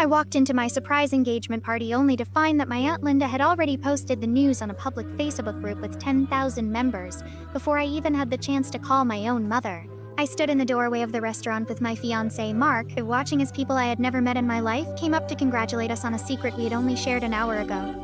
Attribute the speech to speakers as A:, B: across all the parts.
A: I walked into my surprise engagement party only to find that my Aunt Linda had already posted the news on a public Facebook group with 10,000 members before I even had the chance to call my own mother. I stood in the doorway of the restaurant with my fiancé, Mark, watching as people I had never met in my life came up to congratulate us on a secret we had only shared an hour ago.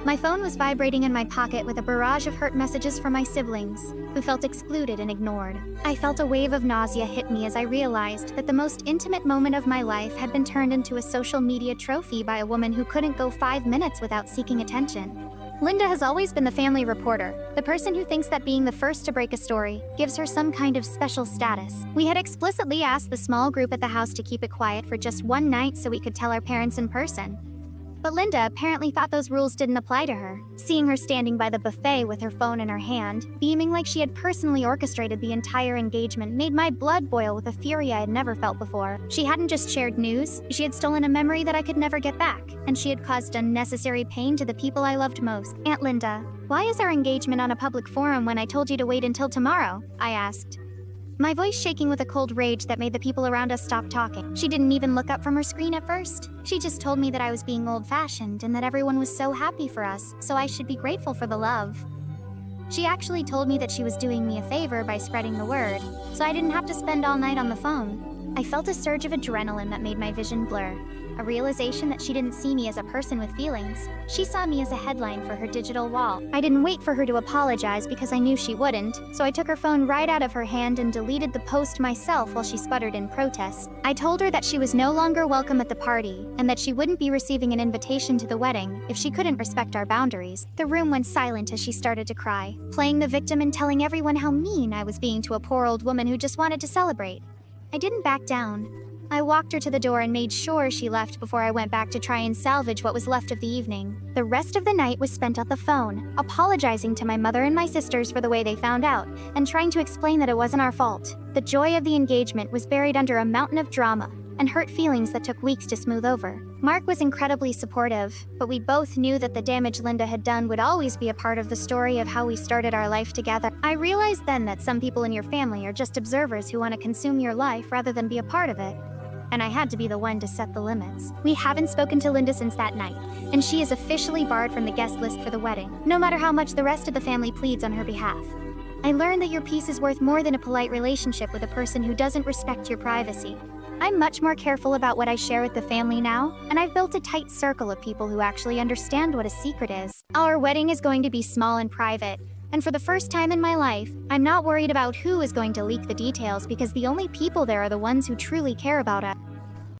A: My phone was vibrating in my pocket with a barrage of hurt messages from my siblings, who felt excluded and ignored. I felt a wave of nausea hit me as I realized that the most intimate moment of my life had been turned into a social media trophy by a woman who couldn't go 5 minutes without seeking attention. Linda has always been the family reporter, the person who thinks that being the first to break a story gives her some kind of special status. We had explicitly asked the small group at the house to keep it quiet for just one night so we could tell our parents in person. But Linda apparently thought those rules didn't apply to her. Seeing her standing by the buffet with her phone in her hand, beaming like she had personally orchestrated the entire engagement, made my blood boil with a fury I had never felt before. She hadn't just shared news, she had stolen a memory that I could never get back, and she had caused unnecessary pain to the people I loved most. Aunt Linda, why is our engagement on a public forum when I told you to wait until tomorrow? I asked, my voice shaking with a cold rage that made the people around us stop talking. She didn't even look up from her screen at first. She just told me that I was being old-fashioned and that everyone was so happy for us, so I should be grateful for the love. She actually told me that she was doing me a favor by spreading the word, so I didn't have to spend all night on the phone. I felt a surge of adrenaline that made my vision blur. A realization that she didn't see me as a person with feelings. She saw me as a headline for her digital wall. I didn't wait for her to apologize because I knew she wouldn't, so I took her phone right out of her hand and deleted the post myself while she sputtered in protest. I told her that she was no longer welcome at the party, and that she wouldn't be receiving an invitation to the wedding if she couldn't respect our boundaries. The room went silent as she started to cry, playing the victim and telling everyone how mean I was being to a poor old woman who just wanted to celebrate. I didn't back down. I walked her to the door and made sure she left before I went back to try and salvage what was left of the evening. The rest of the night was spent on the phone, apologizing to my mother and my sisters for the way they found out, and trying to explain that it wasn't our fault. The joy of the engagement was buried under a mountain of drama and hurt feelings that took weeks to smooth over. Mark was incredibly supportive, but we both knew that the damage Linda had done would always be a part of the story of how we started our life together. I realized then that some people in your family are just observers who want to consume your life rather than be a part of it. And I had to be the one to set the limits. We haven't spoken to Linda since that night, and she is officially barred from the guest list for the wedding, no matter how much the rest of the family pleads on her behalf. I learned that your peace is worth more than a polite relationship with a person who doesn't respect your privacy. I'm much more careful about what I share with the family now, and I've built a tight circle of people who actually understand what a secret is. Our wedding is going to be small and private, and for the first time in my life, I'm not worried about who is going to leak the details because the only people there are the ones who truly care about us.